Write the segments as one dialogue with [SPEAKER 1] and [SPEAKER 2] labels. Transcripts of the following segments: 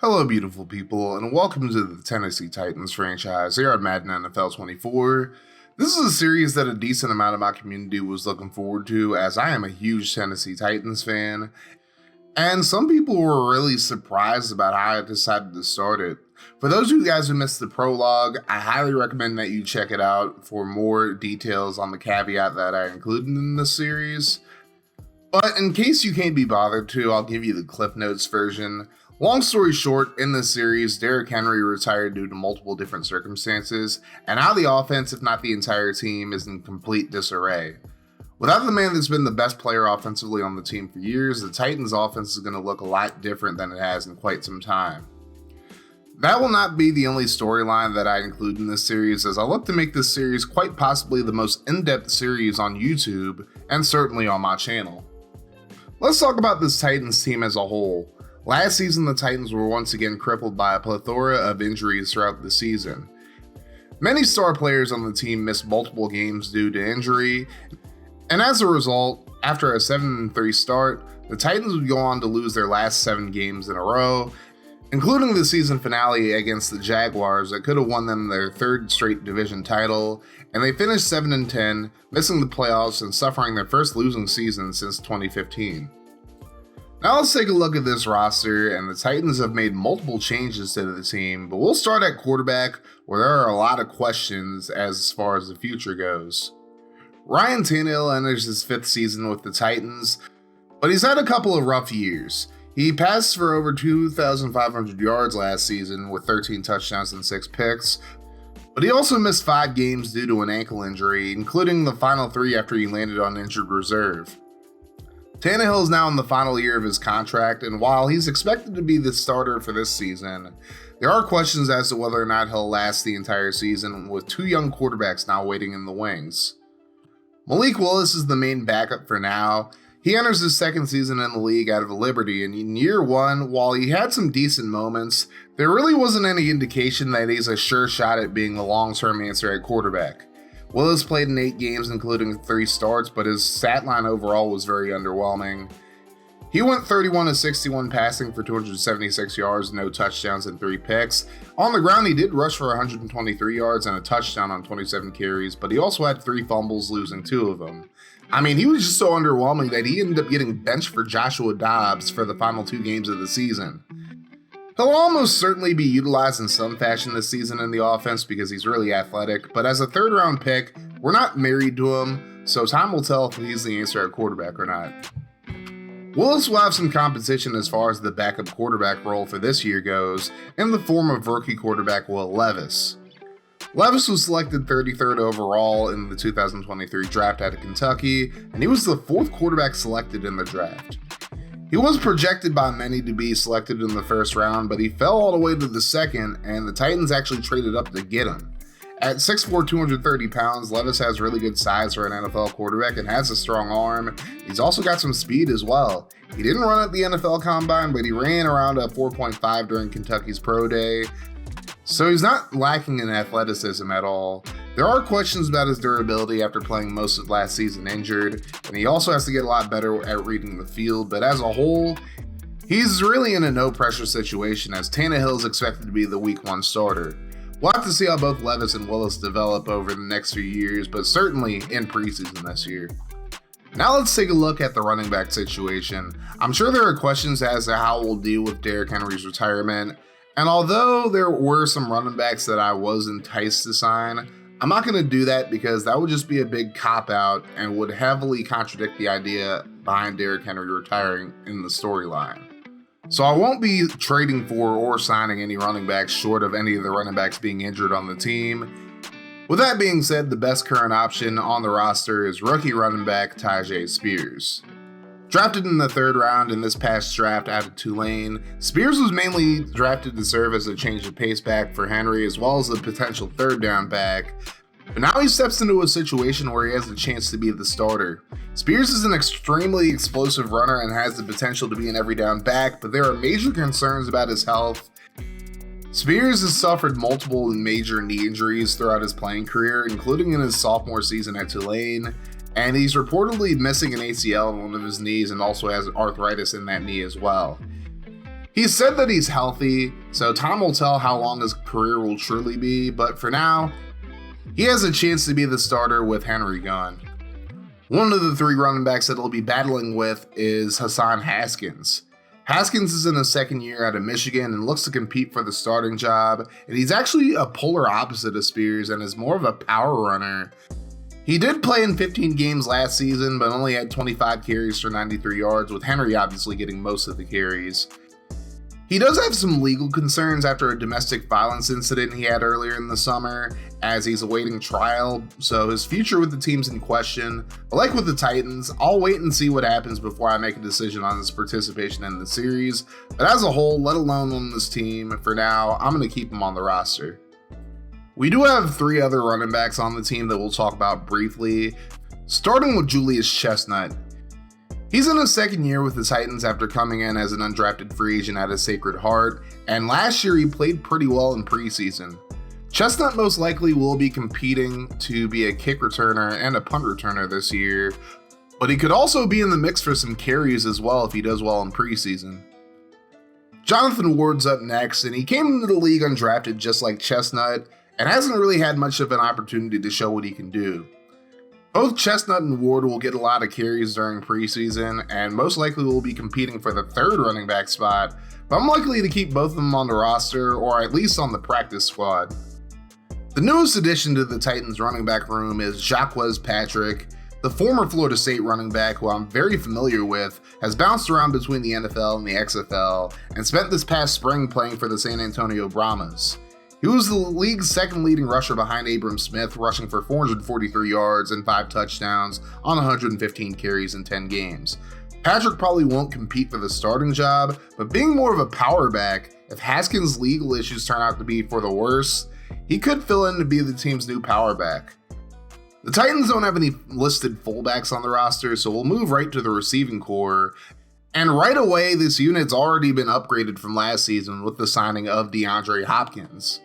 [SPEAKER 1] Hello, beautiful people, and welcome to the Tennessee Titans franchise here on Madden NFL 24. This is a series that a decent amount of my community was looking forward to, as I am a huge Tennessee Titans fan, and some people were really surprised about how I decided to start it. For those of you guys who missed the prologue, I highly recommend that you check it out for more details on the caveat that I included in this series. But in case you can't be bothered to, I'll give you the Cliff Notes version. Long story short, in this series, Derrick Henry retired due to multiple different circumstances, and now the offense, if not the entire team, is in complete disarray. Without the man that's been the best player offensively on the team for years, the Titans' offense is going to look a lot different than it has in quite some time. That will not be the only storyline that I include in this series, as I look to make this series quite possibly the most in-depth series on YouTube, and certainly on my channel. Let's talk about this Titans team as a whole. Last season, the Titans were once again crippled by a plethora of injuries throughout the season. Many star players on the team missed multiple games due to injury, and as a result, after a 7-3 start, the Titans would go on to lose their last 7 games in a row, including the season finale against the Jaguars that could have won them their 3rd straight division title, and they finished 7-10, missing the playoffs and suffering their first losing season since 2015. Now let's take a look at this roster, and the Titans have made multiple changes to the team, but we'll start at quarterback, where there are a lot of questions as far as the future goes. Ryan Tannehill enters his 5th season with the Titans, but he's had a couple of rough years. He passed for over 2,500 yards last season with 13 touchdowns and 6 picks, but he also missed 5 games due to an ankle injury, including the final 3 after he landed on injured reserve. Tannehill is now in the final year of his contract, and while he's expected to be the starter for this season, there are questions as to whether or not he'll last the entire season, with 2 young quarterbacks now waiting in the wings. Malik Willis is the main backup for now. He enters his 2nd season in the league out of Liberty, and in year 1, while he had some decent moments, there really wasn't any indication that he's a sure shot at being the long-term answer at quarterback. Willis played in 8 games, including 3 starts, but his stat line overall was very underwhelming. He went 31-61 passing for 276 yards, no touchdowns, and 3 picks. On the ground, he did rush for 123 yards and a touchdown on 27 carries, but he also had 3 fumbles, losing 2 of them. I mean, he was just so underwhelming that he ended up getting benched for Joshua Dobbs for the final 2 games of the season. He'll almost certainly be utilized in some fashion this season in the offense because he's really athletic, but as a 3rd round pick, we're not married to him, so time will tell if he's the answer at quarterback or not. Willis will have some competition as far as the backup quarterback role for this year goes, in the form of rookie quarterback Will Levis. Levis was selected 33rd overall in the 2023 draft out of Kentucky, and he was the 4th quarterback selected in the draft. He was projected by many to be selected in the 1st round, but he fell all the way to the 2nd, and the Titans actually traded up to get him. At 6'4", 230 pounds, Levis has really good size for an NFL quarterback and has a strong arm. He's also got some speed as well. He didn't run at the NFL Combine, but he ran around a 4.5 during Kentucky's Pro Day, so he's not lacking in athleticism at all. There are questions about his durability after playing most of last season injured, and he also has to get a lot better at reading the field, but as a whole, he's really in a no-pressure situation as Tannehill is expected to be the Week 1 starter. We'll have to see how both Levis and Willis develop over the next few years, but certainly in preseason this year. Now let's take a look at the running back situation. I'm sure there are questions as to how we'll deal with Derrick Henry's retirement, and although there were some running backs that I was enticed to sign, I'm not going to do that because that would just be a big cop-out and would heavily contradict the idea behind Derrick Henry retiring in the storyline. So I won't be trading for or signing any running backs short of any of the running backs being injured on the team. With that being said, the best current option on the roster is rookie running back Tyjae Spears. Drafted in the 3rd round in this past draft out of Tulane, Spears was mainly drafted to serve as a change of pace back for Henry as well as a potential 3rd down back, but now he steps into a situation where he has a chance to be the starter. Spears is an extremely explosive runner and has the potential to be an every down back, but there are major concerns about his health. Spears has suffered multiple major knee injuries throughout his playing career, including in his sophomore season at Tulane, and he's reportedly missing an ACL in one of his knees and also has arthritis in that knee as well. He said that he's healthy, so time will tell how long his career will truly be, but for now, he has a chance to be the starter with Henry gone. One of the 3 running backs that he'll be battling with is Hassan Haskins. Haskins is in his 2nd year out of Michigan and looks to compete for the starting job, and he's actually a polar opposite of Spears and is more of a power runner. He did play in 15 games last season, but only had 25 carries for 93 yards, with Henry obviously getting most of the carries. He does have some legal concerns after a domestic violence incident he had earlier in the summer, as he's awaiting trial, so his future with the team's in question. But like with the Titans, I'll wait and see what happens before I make a decision on his participation in the series, but as a whole, let alone on this team, for now, I'm going to keep him on the roster. We do have 3 other running backs on the team that we'll talk about briefly, starting with Julius Chestnut. He's in his 2nd year with the Titans after coming in as an undrafted free agent out of Sacred Heart, and last year he played pretty well in preseason. Chestnut most likely will be competing to be a kick returner and a punt returner this year, but he could also be in the mix for some carries as well if he does well in preseason. Jonathan Ward's up next, and he came into the league undrafted just like Chestnut, and hasn't really had much of an opportunity to show what he can do. Both Chestnut and Ward will get a lot of carries during preseason, and most likely will be competing for the 3rd running back spot, but I'm likely to keep both of them on the roster, or at least on the practice squad. The newest addition to the Titans running back room is Jaquez Patrick. The former Florida State running back, who I'm very familiar with, has bounced around between the NFL and the XFL, and spent this past spring playing for the San Antonio Brahmas. He was the league's 2nd leading rusher behind Abram Smith, rushing for 443 yards and 5 touchdowns on 115 carries in 10 games. Patrick probably won't compete for the starting job, but being more of a power back, if Haskins' legal issues turn out to be for the worse, he could fill in to be the team's new power back. The Titans don't have any listed fullbacks on the roster, so we'll move right to the receiving core. And right away, this unit's already been upgraded from last season with the signing of DeAndre Hopkins.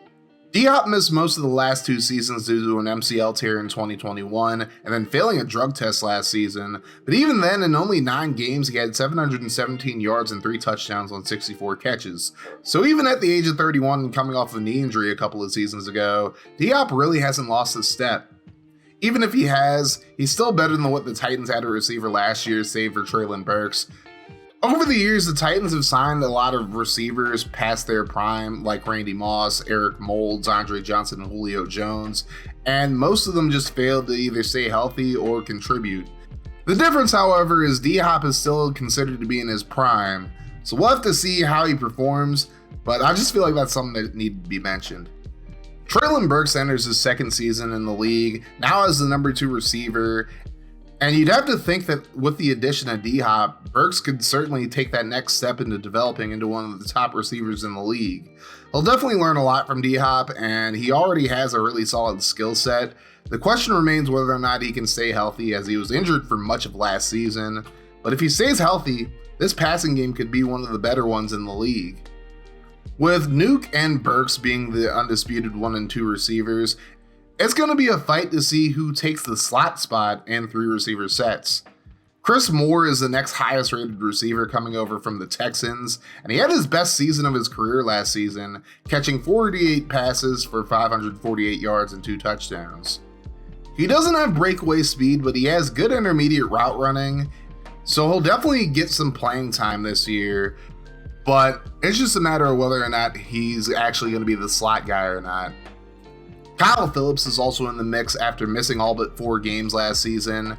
[SPEAKER 1] D-Hop missed most of the last 2 seasons due to an MCL tear in 2021 and then failing a drug test last season, but even then, in only 9 games, he had 717 yards and 3 touchdowns on 64 catches. So even at the age of 31 and coming off a knee injury a couple of seasons ago, D-Hop really hasn't lost a step. Even if he has, he's still better than what the Titans had a receiver last year, save for Treylon Burks. Over the years, the Titans have signed a lot of receivers past their prime, like Randy Moss, Eric Moulds, Andre Johnson, and Julio Jones, and most of them just failed to either stay healthy or contribute. The difference, however, is D-Hop is still considered to be in his prime, so we'll have to see how he performs, but I just feel like that's something that needed to be mentioned. Treylon Burks enters his 2nd season in the league, now as the number 2 receiver, and you'd have to think that with the addition of D-Hop, Burks could certainly take that next step into developing into one of the top receivers in the league. He'll definitely learn a lot from D-Hop, and he already has a really solid skill set. The question remains whether or not he can stay healthy, as he was injured for much of last season. But if he stays healthy, this passing game could be one of the better ones in the league. With Nuke and Burks being the undisputed 1 and 2 receivers, it's going to be a fight to see who takes the slot spot in 3 receiver sets. Chris Moore is the next highest rated receiver coming over from the Texans, and he had his best season of his career last season, catching 48 passes for 548 yards and 2 touchdowns. He doesn't have breakaway speed, but he has good intermediate route running, so he'll definitely get some playing time this year, but it's just a matter of whether or not he's actually going to be the slot guy or not. Kyle Phillips is also in the mix after missing all but 4 games last season,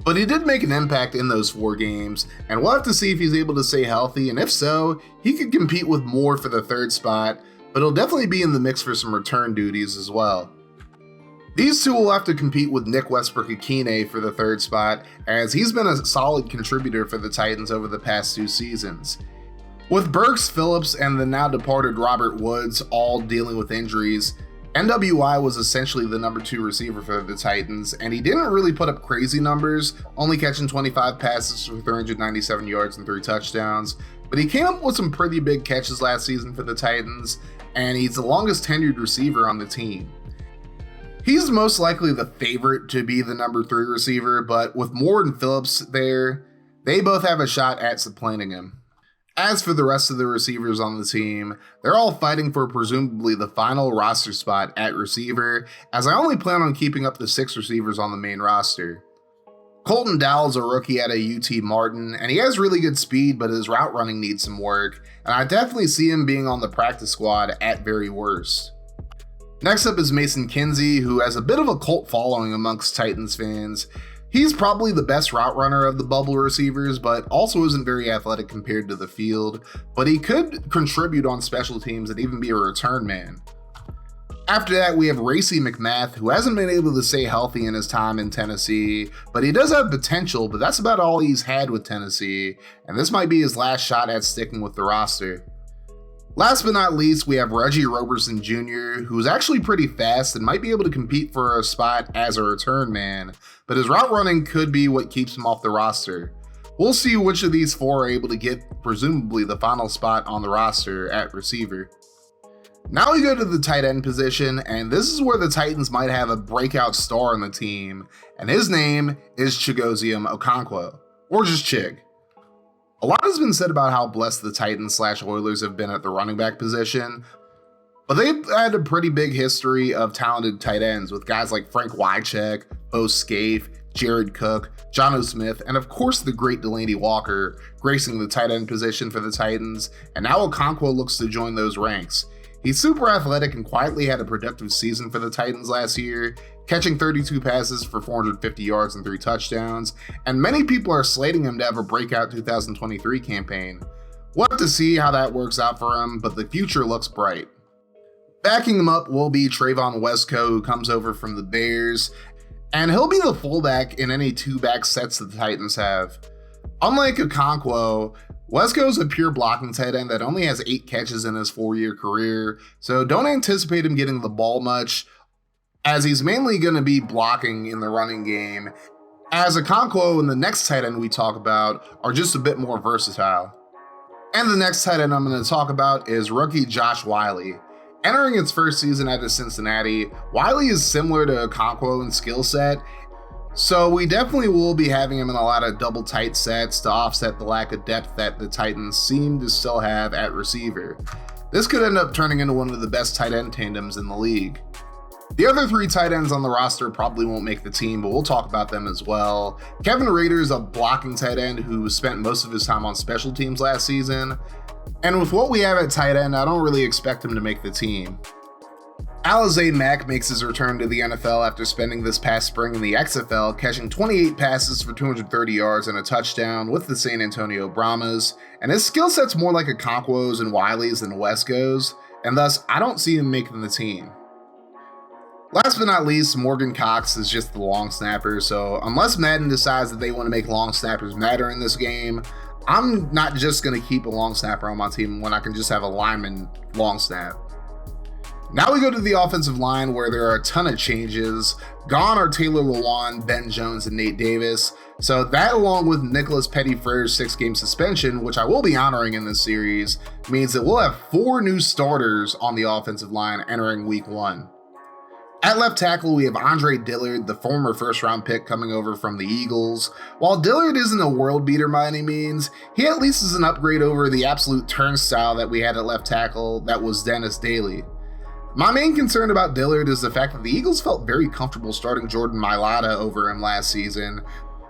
[SPEAKER 1] but he did make an impact in those 4 games, and we'll have to see if he's able to stay healthy, and if so, he could compete with Moore for the 3rd spot, but he'll definitely be in the mix for some return duties as well. These 2 will have to compete with Nick Westbrook-Akine for the 3rd spot, as he's been a solid contributor for the Titans over the past 2 seasons. With Burks, Phillips, and the now departed Robert Woods all dealing with injuries, NWI was essentially the number 2 receiver for the Titans, and he didn't really put up crazy numbers, only catching 25 passes for 397 yards and 3 touchdowns, but he came up with some pretty big catches last season for the Titans, and he's the longest tenured receiver on the team. He's most likely the favorite to be the number 3 receiver, but with Moore and Phillips there, they both have a shot at supplanting him. As for the rest of the receivers on the team, they're all fighting for presumably the final roster spot at receiver, as I only plan on keeping up to 6 receivers on the main roster. Colton Dowell's a rookie at a UT Martin, and he has really good speed, but his route running needs some work, and I definitely see him being on the practice squad at very worst. Next up is Mason Kinsey, who has a bit of a cult following amongst Titans fans. He's probably the best route runner of the bubble receivers, but also isn't very athletic compared to the field, but he could contribute on special teams and even be a return man. After that, we have Racey McMath, who hasn't been able to stay healthy in his time in Tennessee, but he does have potential, but that's about all he's had with Tennessee, and this might be his last shot at sticking with the roster. Last but not least, we have Reggie Roberson Jr., who's actually pretty fast and might be able to compete for a spot as a return man, but his route running could be what keeps him off the roster. We'll see which of these 4 are able to get presumably the final spot on the roster at receiver. Now we go to the tight end position, and this is where the Titans might have a breakout star on the team, and his name is Chigoziem Okonkwo, or just Chig. A lot has been said about how blessed the Titans/Oilers have been at the running back position, but they've had a pretty big history of talented tight ends with guys like Frank Wycheck, Bo Scaife, Jared Cook, Jonnu Smith, and of course the great Delanie Walker gracing the tight end position for the Titans, and now Okonkwo looks to join those ranks. He's super athletic and quietly had a productive season for the Titans last year, catching 32 passes for 450 yards and 3 touchdowns, and many people are slating him to have a breakout 2023 campaign. We'll have to see how that works out for him, but the future looks bright. Backing him up will be Trayvon Wesco, who comes over from the Bears, and he'll be the fullback in any 2-back sets that the Titans have. Unlike Okonkwo, Wesco's a pure blocking tight end that only has 8 catches in his 4-year career, so don't anticipate him getting the ball much, as he's mainly going to be blocking in the running game, as Okonkwo and the next tight end we talk about are just a bit more versatile. And the next tight end I'm going to talk about is rookie Josh Whyle. Entering its first season out of Cincinnati, Whyle is similar to Okonkwo in skill set, so we definitely will be having him in a lot of double tight sets to offset the lack of depth that the Titans seem to still have at receiver. This could end up turning into one of the best tight end tandems in the league. The other 3 tight ends on the roster probably won't make the team, but we'll talk about them as well. Kevin Rader is a blocking tight end who spent most of his time on special teams last season, and with what we have at tight end, I don't really expect him to make the team. Alize Mack makes his return to the NFL after spending this past spring in the XFL, catching 28 passes for 230 yards and a touchdown with the San Antonio Brahmas, and his skill set's more like Okonkwo's and Wiley's than Wesco's, and thus I don't see him making the team. Last but not least, Morgan Cox is just the long snapper, so unless Madden decides that they want to make long snappers matter in this game, I'm not just going to keep a long snapper on my team when I can just have a lineman long snap. Now we go to the offensive line, where there are a ton of changes. Gone are Taylor Lewan, Ben Jones, and Nate Davis. So that, along with Nicholas Petty-Frere's 6-game suspension, which I will be honoring in this series, means that we'll have 4 new starters on the offensive line entering week 1. At left tackle, we have Andre Dillard, the former first-round pick coming over from the Eagles. While Dillard isn't a world beater by any means, he at least is an upgrade over the absolute turnstile that we had at left tackle that was Dennis Daly. My main concern about Dillard is the fact that the Eagles felt very comfortable starting Jordan Mailata over him last season,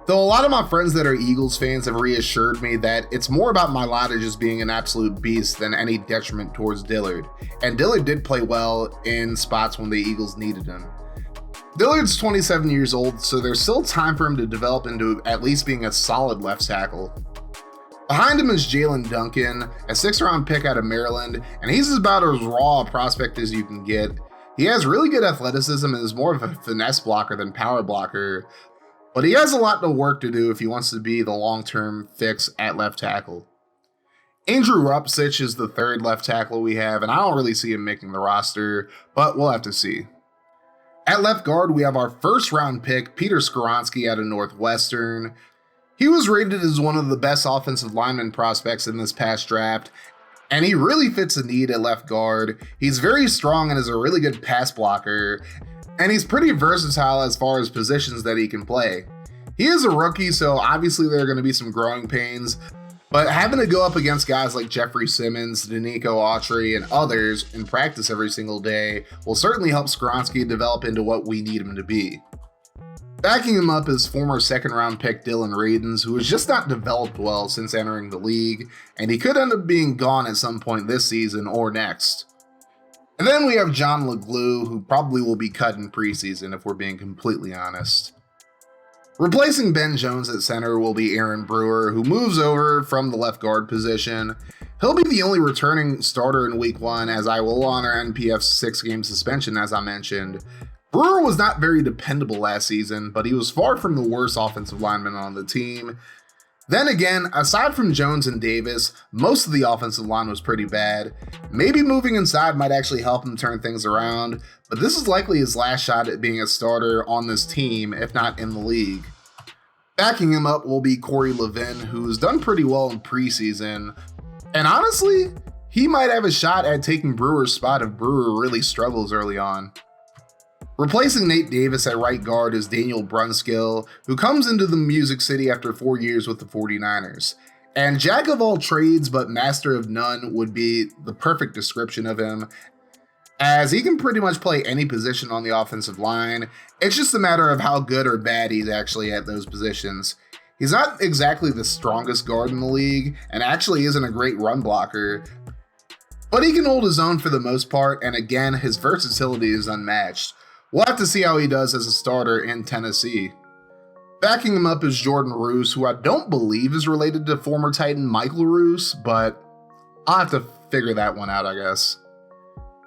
[SPEAKER 1] though a lot of my friends that are Eagles fans have reassured me that it's more about Mailata just being an absolute beast than any detriment towards Dillard, and Dillard did play well in spots when the Eagles needed him. Dillard's 27 years old, so there's still time for him to develop into at least being a solid left tackle. Behind him is Jalen Duncan, a 6th-round pick out of Maryland, and he's about as raw a prospect as you can get. He has really good athleticism and is more of a finesse blocker than power blocker, but he has a lot of work to do if he wants to be the long-term fix at left tackle. Andrew Rupsich is the 3rd left tackle we have, and I don't really see him making the roster, but we'll have to see. At left guard, we have our 1st-round pick, Peter Skoronski out of Northwestern. He was rated as one of the best offensive lineman prospects in this past draft, and he really fits a need at left guard. He's very strong and is a really good pass blocker, and he's pretty versatile as far as positions that he can play. He is a rookie, so obviously there are going to be some growing pains, But having to go up against guys like Jeffrey Simmons, Danico Autry, and others in practice every single day will certainly help Skoronski develop into what we need him to be. Backing him up is former second-round pick Dylan Radins, who has just not developed well since entering the league, and he could end up being gone at some point this season or next. And then we have John LeGlue, who probably will be cut in preseason if we're being completely honest. Replacing Ben Jones at center will be Aaron Brewer, who moves over from the left guard position. He'll be the only returning starter in week 1, as I will honor NPF's 6-game suspension, as I mentioned. Brewer was not very dependable last season, but he was far from the worst offensive lineman on the team. Then again, aside from Jones and Davis, most of the offensive line was pretty bad. Maybe moving inside might actually help him turn things around, but this is likely his last shot at being a starter on this team, if not in the league. Backing him up will be Corey Levin, who's done pretty well in preseason, and honestly, he might have a shot at taking Brewer's spot if Brewer really struggles early on. Replacing Nate Davis at right guard is Daniel Brunskill, who comes into the Music City after 4 years with the 49ers. And jack of all trades but master of none would be the perfect description of him, as he can pretty much play any position on the offensive line. It's just a matter of how good or bad he's actually at those positions. He's not exactly the strongest guard in the league, and actually isn't a great run blocker, but he can hold his own for the most part, and again, his versatility is unmatched. We'll have to see how he does as a starter in Tennessee. Backing him up is Jordan Roos, who I don't believe is related to former Titan Michael Roos, but I'll have to figure that one out, I guess.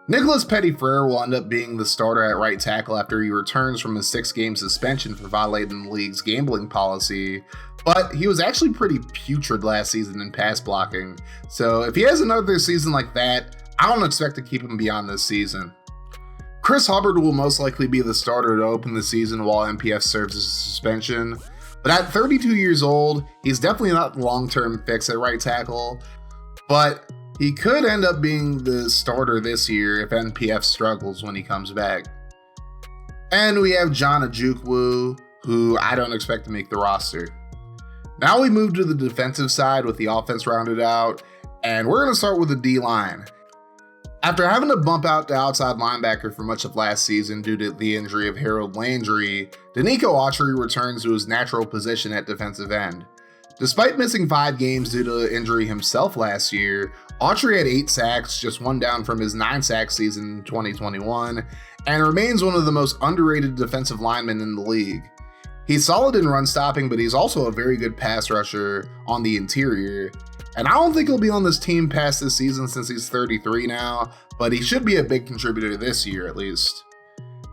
[SPEAKER 1] Nicholas Petty-Frere will end up being the starter at right tackle after he returns from his 6-game suspension for violating the league's gambling policy, but he was actually pretty putrid last season in pass blocking, so if he has another season like that, I don't expect to keep him beyond this season. Chris Hubbard will most likely be the starter to open the season while MPF serves as a suspension, but at 32 years old, he's definitely not the long-term fix at right tackle, but he could end up being the starter this year if NPF struggles when he comes back. And we have John Ojukwu, who I don't expect to make the roster. Now we move to the defensive side with the offense rounded out, and we're going to start with the D-line. After having to bump out the outside linebacker for much of last season due to the injury of Harold Landry, Danico Autry returns to his natural position at defensive end. Despite missing 5 games due to injury himself last year, Autry had 8 sacks, just 1 down from his 9-sack season in 2021, and remains one of the most underrated defensive linemen in the league. He's solid in run stopping, but he's also a very good pass rusher on the interior. And I don't think he'll be on this team past this season since he's 33 now, but he should be a big contributor this year at least.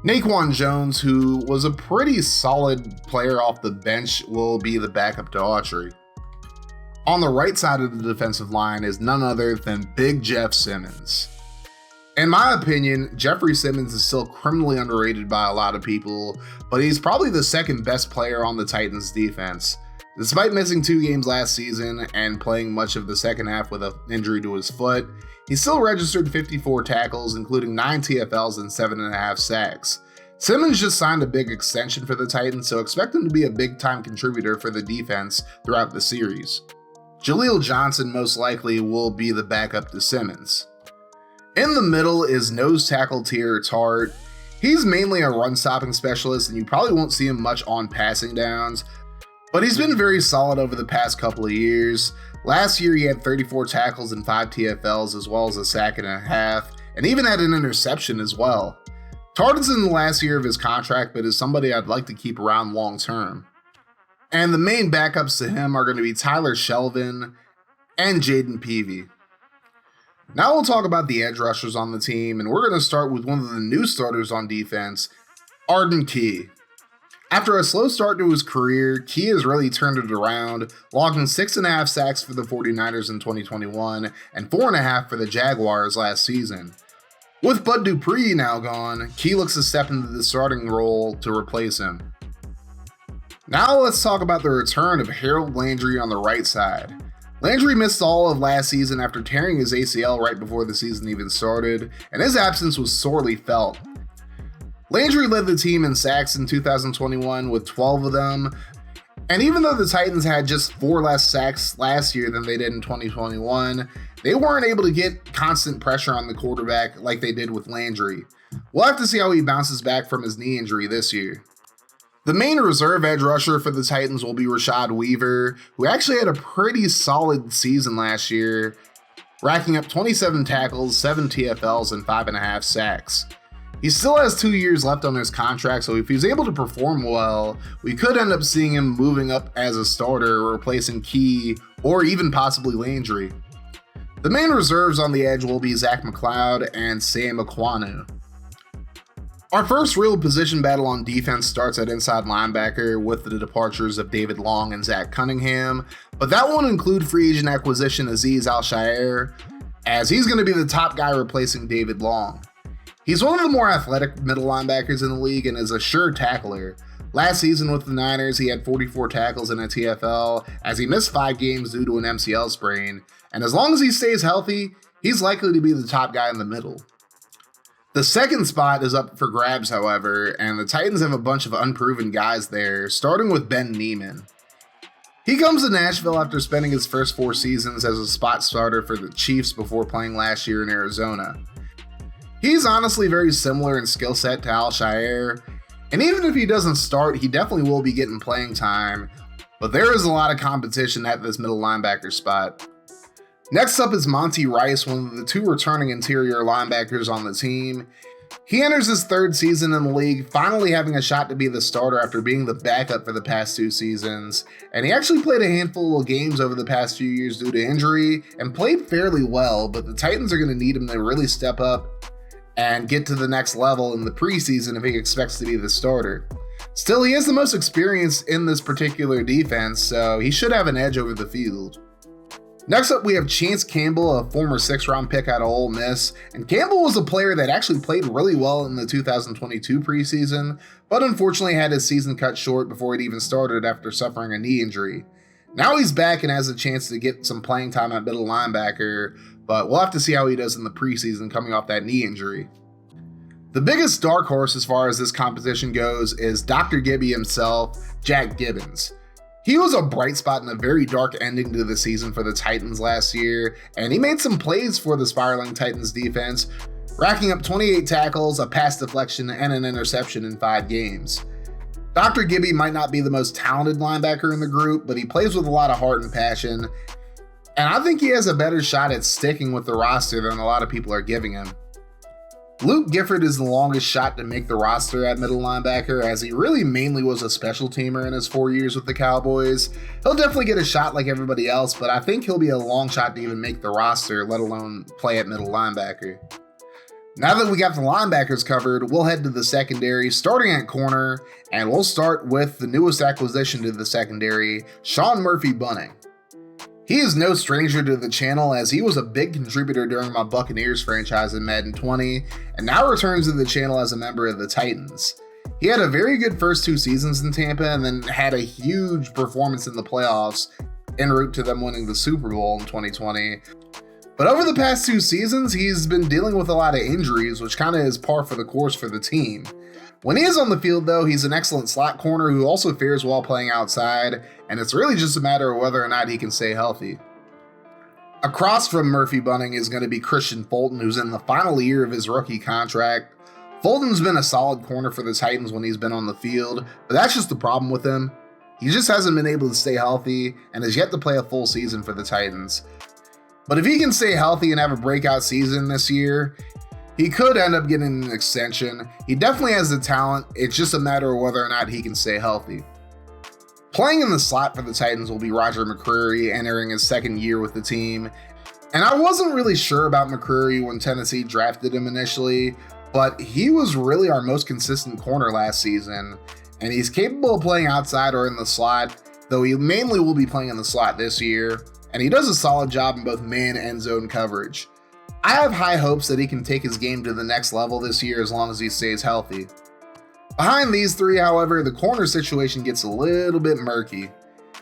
[SPEAKER 1] Naquan Jones, who was a pretty solid player off the bench, will be the backup to Autry. On the right side of the defensive line is none other than Big Jeff Simmons. In my opinion, Jeffrey Simmons is still criminally underrated by a lot of people, but he's probably the second best player on the Titans defense. Despite missing 2 games last season and playing much of the second half with an injury to his foot, he still registered 54 tackles, including 9 TFLs and 7.5 sacks. Simmons just signed a big extension for the Titans, so expect him to be a big-time contributor for the defense throughout the series. Jaleel Johnson most likely will be the backup to Simmons. In the middle is nose tackle Tier Tart. He's mainly a run-stopping specialist, and you probably won't see him much on passing downs, but he's been very solid over the past couple of years. Last year, he had 34 tackles and 5 TFLs, as well as a sack and a half, and even had an interception as well. Tart is in the last year of his contract, but is somebody I'd like to keep around long term. And the main backups to him are going to be Tyler Shelvin and Jaden Peavy. Now we'll talk about the edge rushers on the team, and we're going to start with one of the new starters on defense, Arden Key. After a slow start to his career, Key has really turned it around, logging 6.5 sacks for the 49ers in 2021 and 4.5 for the Jaguars last season. With Bud Dupree now gone, Key looks to step into the starting role to replace him. Now let's talk about the return of Harold Landry on the right side. Landry missed all of last season after tearing his ACL right before the season even started, and his absence was sorely felt. Landry led the team in sacks in 2021 with 12 of them, And even though the Titans had just 4 less sacks last year than they did in 2021, they weren't able to get constant pressure on the quarterback like they did with Landry. We'll have to see how he bounces back from his knee injury this year. The main reserve edge rusher for the Titans will be Rashad Weaver, who actually had a pretty solid season last year, racking up 27 tackles, 7 TFLs, and 5.5 sacks. He still has 2 years left on his contract, so if he's able to perform well, we could end up seeing him moving up as a starter, replacing Key, or even possibly Landry. The main reserves on the edge will be Zach McLeod and Sam Aquanu. Our first real position battle on defense starts at inside linebacker with the departures of David Long and Zach Cunningham, but that won't include free agent acquisition Azeez Al-Shaair, as he's going to be the top guy replacing David Long. He's one of the more athletic middle linebackers in the league and is a sure tackler. Last season with the Niners, he had 44 tackles in a TFL as he missed 5 games due to an MCL sprain, and as long as he stays healthy, he's likely to be the top guy in the middle. The second spot is up for grabs, however, and the Titans have a bunch of unproven guys there, starting with Ben Neiman. He comes to Nashville after spending his first 4 seasons as a spot starter for the Chiefs before playing last year in Arizona. He's honestly very similar in skill set to Al-Shaair, and even if he doesn't start, he definitely will be getting playing time, but there is a lot of competition at this middle linebacker spot. Next up is Monty Rice, one of the 2 returning interior linebackers on the team. He enters his 3rd season in the league, finally having a shot to be the starter after being the backup for the past 2 seasons, and he actually played a handful of games over the past few years due to injury, and played fairly well, but the Titans are going to need him to really step up and get to the next level in the preseason if he expects to be the starter. Still, he has the most experience in this particular defense, so he should have an edge over the field. Next up, we have Chance Campbell, a former 6th-round pick out of Ole Miss, and Campbell was a player that actually played really well in the 2022 preseason, but unfortunately had his season cut short before it even started after suffering a knee injury. Now he's back and has a chance to get some playing time at middle linebacker, but we'll have to see how he does in the preseason coming off that knee injury. The biggest dark horse as far as this competition goes is Dr. Gibby himself, Jack Gibbens. He was a bright spot in a very dark ending to the season for the Titans last year, and he made some plays for the spiraling Titans defense, racking up 28 tackles, a pass deflection, and an interception in 5 games. Dr. Gibby might not be the most talented linebacker in the group, but he plays with a lot of heart and passion, and I think he has a better shot at sticking with the roster than a lot of people are giving him. Luke Gifford is the longest shot to make the roster at middle linebacker, as he really mainly was a special teamer in his 4 years with the Cowboys. He'll definitely get a shot like everybody else, but I think he'll be a long shot to even make the roster, let alone play at middle linebacker. Now that we got the linebackers covered, we'll head to the secondary, starting at corner, and we'll start with the newest acquisition to the secondary, Sean Murphy-Bunting. He is no stranger to the channel, as he was a big contributor during my Buccaneers franchise in Madden 20, and now returns to the channel as a member of the Titans. He had a very good first 2 seasons in Tampa, and then had a huge performance in the playoffs, en route to them winning the Super Bowl in 2020. But over the past 2 seasons, he's been dealing with a lot of injuries, which kind of is par for the course for the team. When he is on the field, though, he's an excellent slot corner who also fares well playing outside, and it's really just a matter of whether or not he can stay healthy. Across from Murphy-Bunting is going to be Christian Fulton, who's in the final year of his rookie contract. Fulton's been a solid corner for the Titans when he's been on the field, but that's just the problem with him. He just hasn't been able to stay healthy and has yet to play a full season for the Titans. But if he can stay healthy and have a breakout season this year, he could end up getting an extension. He definitely has the talent, it's just a matter of whether or not he can stay healthy. Playing in the slot for the Titans will be Roger McCreary, entering his 2nd year with the team. And I wasn't really sure about McCreary when Tennessee drafted him initially, but he was really our most consistent corner last season, and he's capable of playing outside or in the slot, though he mainly will be playing in the slot this year, and he does a solid job in both man and zone coverage. I have high hopes that he can take his game to the next level this year as long as he stays healthy. Behind these 3, however, the corner situation gets a little bit murky.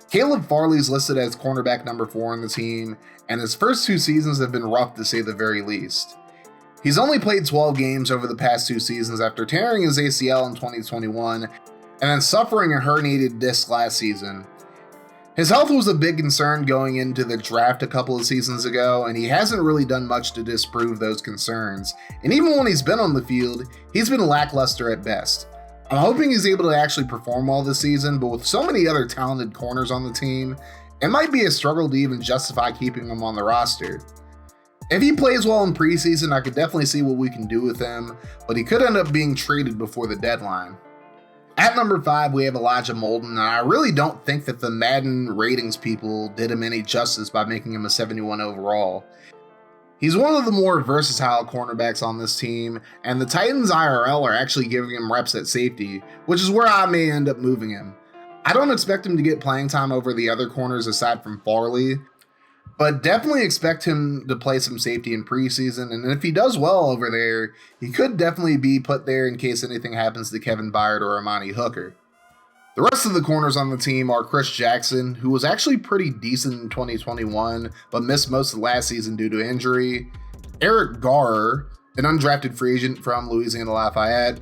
[SPEAKER 1] Caleb Farley's listed as cornerback number 4 on the team, and his first 2 seasons have been rough to say the very least. He's only played 12 games over the past 2 seasons after tearing his ACL in 2021 and then suffering a herniated disc last season. His health was a big concern going into the draft a couple of seasons ago, and he hasn't really done much to disprove those concerns. And even when he's been on the field, he's been lackluster at best. I'm hoping he's able to actually perform well this season, but with so many other talented corners on the team, it might be a struggle to even justify keeping him on the roster. If he plays well in preseason, I could definitely see what we can do with him, but he could end up being traded before the deadline. At number 5, we have Elijah Molden, and I really don't think that the Madden ratings people did him any justice by making him a 71 overall. He's one of the more versatile cornerbacks on this team, and the Titans IRL are actually giving him reps at safety, which is where I may end up moving him. I don't expect him to get playing time over the other corners aside from Farley, but definitely expect him to play some safety in preseason, and if he does well over there, he could definitely be put there in case anything happens to Kevin Byard or Amani Hooker. The rest of the corners on the team are Chris Jackson, who was actually pretty decent in 2021, but missed most of last season due to injury, Eric Garrer, an undrafted free agent from Louisiana Lafayette,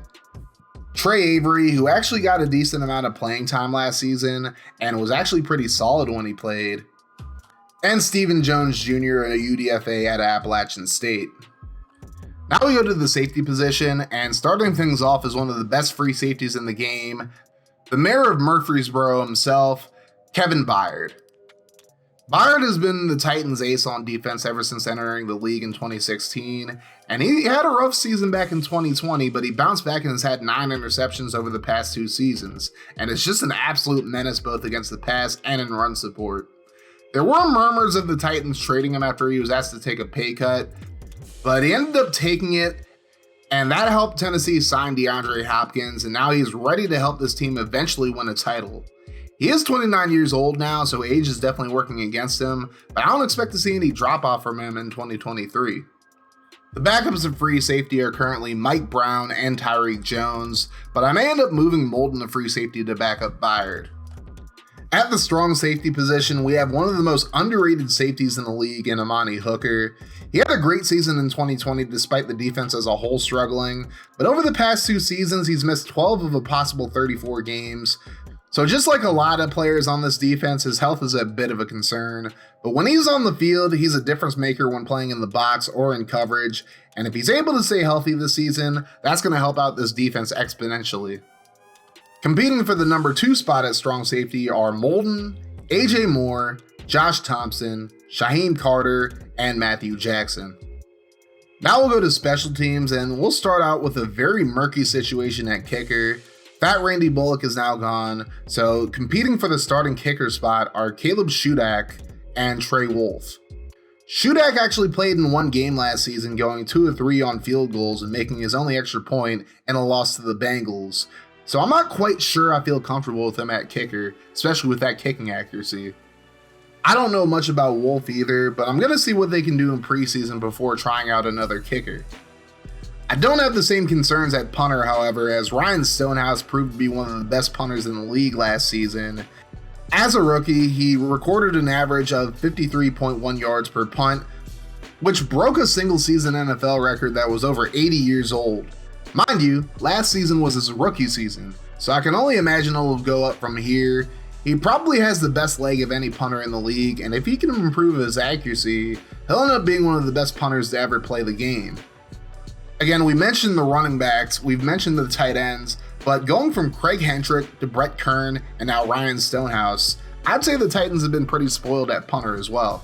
[SPEAKER 1] Trey Avery, who actually got a decent amount of playing time last season and was actually pretty solid when he played, and Stephen Jones Jr., a UDFA at Appalachian State. Now we go to the safety position, and starting things off is one of the best free safeties in the game, the mayor of Murfreesboro himself, Kevin Byard. Byard has been the Titans' ace on defense ever since entering the league in 2016, and he had a rough season back in 2020, but he bounced back and has had 9 interceptions over the past 2 seasons, and it's just an absolute menace both against the pass and in run support. There were murmurs of the Titans trading him after he was asked to take a pay cut, but he ended up taking it, and that helped Tennessee sign DeAndre Hopkins, and now he's ready to help this team eventually win a title. He is 29 years old now, so age is definitely working against him, but I don't expect to see any drop-off from him in 2023. The backups of free safety are currently Mike Brown and Tyreek Jones, but I may end up moving Molden to free safety to back up Byard. At the strong safety position, we have one of the most underrated safeties in the league in Amani Hooker. He had a great season in 2020 despite the defense as a whole struggling, but over the past 2 seasons, he's missed 12 of a possible 34 games. So just like a lot of players on this defense, his health is a bit of a concern, but when he's on the field, he's a difference maker when playing in the box or in coverage, and if he's able to stay healthy this season, that's going to help out this defense exponentially. Competing for the number 2 spot at strong safety are Molden, AJ Moore, Josh Thompson, Shaheem Carter, and Matthew Jackson. Now we'll go to special teams, and we'll start out with a very murky situation at kicker. Fat Randy Bullock is now gone, so competing for the starting kicker spot are Caleb Shudak and Trey Wolf. Shudak actually played in 1 game last season, going 2 of 3 on field goals and making his only extra point in a loss to the Bengals. So I'm not quite sure I feel comfortable with him at kicker, especially with that kicking accuracy. I don't know much about Wolf either, but I'm going to see what they can do in preseason before trying out another kicker. I don't have the same concerns at punter, however, as Ryan Stonehouse proved to be one of the best punters in the league last season. As a rookie, he recorded an average of 53.1 yards per punt, which broke a single season NFL record that was over 80 years old. Mind you, last season was his rookie season, so I can only imagine it will go up from here. He probably has the best leg of any punter in the league, and if he can improve his accuracy, he'll end up being one of the best punters to ever play the game. Again, we mentioned the running backs, we've mentioned the tight ends, but going from Craig Hendrick to Brett Kern and now Ryan Stonehouse, I'd say the Titans have been pretty spoiled at punter as well.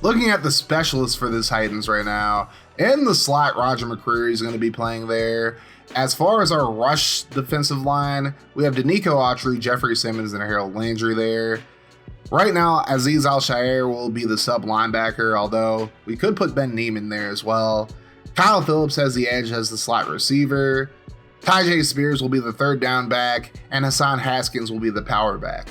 [SPEAKER 1] Looking at the specialists for the Titans right now, in the slot, Roger McCreary is going to be playing there. As far as our rush defensive line, we have Danico Autry, Jeffrey Simmons, and Harold Landry there. Right now, Azeez Al-Shaair will be the sub linebacker, although we could put Ben Neiman there as well. Kyle Phillips has the edge as the slot receiver. Tyjae Spears will be the third down back, and Hassan Haskins will be the power back.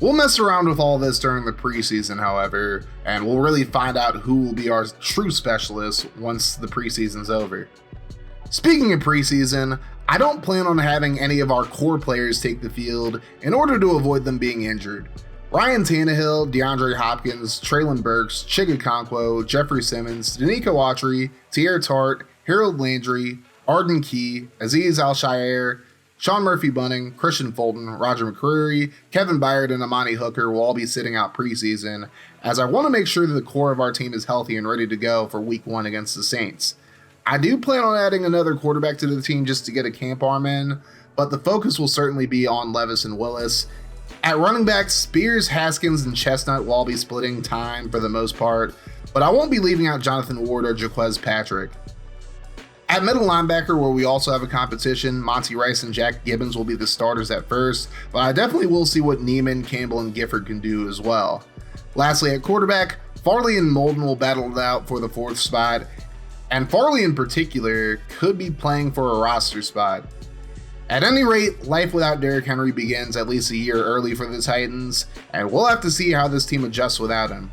[SPEAKER 1] We'll mess around with all this during the preseason, however, and we'll really find out who will be our true specialists once the preseason's over. Speaking of preseason, I don't plan on having any of our core players take the field in order to avoid them being injured. Ryan Tannehill, DeAndre Hopkins, Treylon Burks, Chig Okonkwo, Jeffrey Simmons, Danico Autry, Teair Tart, Harold Landry, Arden Key, Azeez Al-Shaair, Sean Murphy-Bunting, Christian Fulton, Roger McCreary, Kevin Byard, and Amani Hooker will all be sitting out preseason, as I want to make sure that the core of our team is healthy and ready to go for Week 1 against the Saints. I do plan on adding another quarterback to the team just to get a camp arm in, but the focus will certainly be on Levis and Willis. At running back, Spears, Haskins, and Chestnut will all be splitting time for the most part, but I won't be leaving out Jonathan Ward or Jaquez Patrick. At middle linebacker, where we also have a competition, Monty Rice and Jack Gibbons will be the starters at first, but I definitely will see what Neiman, Campbell, and Gifford can do as well. Lastly, at quarterback, Farley and Molden will battle it out for the 4th spot, and Farley in particular could be playing for a roster spot. At any rate, life without Derrick Henry begins at least a year early for the Titans, and we'll have to see how this team adjusts without him.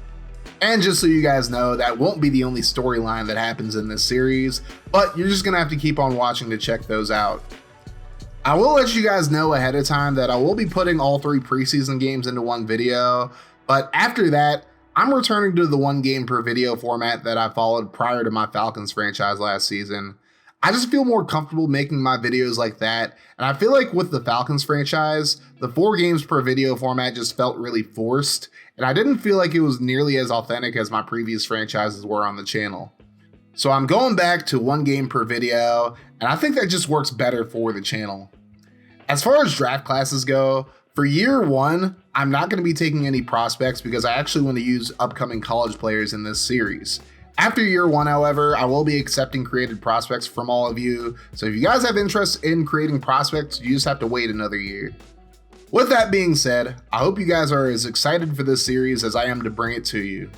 [SPEAKER 1] And just so you guys know, that won't be the only storyline that happens in this series, but you're just going to have to keep on watching to check those out. I will let you guys know ahead of time that I will be putting all 3 preseason games into one video, but after that, I'm returning to the 1 game per video format that I followed prior to my Falcons franchise last season. I just feel more comfortable making my videos like that, and I feel like with the Falcons franchise, the 4 games per video format just felt really forced, and I didn't feel like it was nearly as authentic as my previous franchises were on the channel. So I'm going back to 1 game per video, and I think that just works better for the channel. As far as draft classes go, for year 1, I'm not going to be taking any prospects because I actually want to use upcoming college players in this series. After year 1, however, I will be accepting created prospects from all of you, so if you guys have interest in creating prospects, you just have to wait another year. With that being said, I hope you guys are as excited for this series as I am to bring it to you.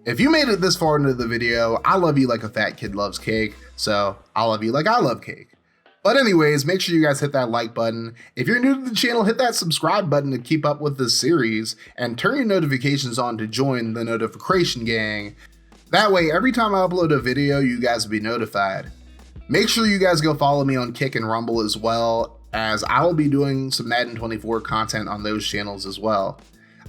[SPEAKER 1] If you made it this far into the video, I love you like a fat kid loves cake, so I love you like I love cake. But anyways, make sure you guys hit that like button. If you're new to the channel, hit that subscribe button to keep up with this series, and turn your notifications on to join the notification gang. That way, every time I upload a video, you guys will be notified. Make sure you guys go follow me on Kick and Rumble as well, as I will be doing some Madden 24 content on those channels as well.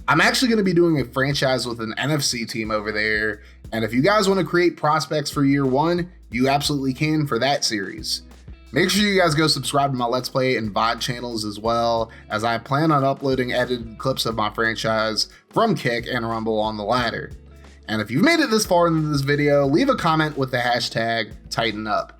[SPEAKER 1] I'm actually going to be doing a franchise with an NFC team over there, and if you guys want to create prospects for year 1, you absolutely can for that series. Make sure you guys go subscribe to my Let's Play and VOD channels as well, as I plan on uploading edited clips of my franchise from Kick and Rumble on the latter. And if you've made it this far into this video, leave a comment with the hashtag #TightenUp.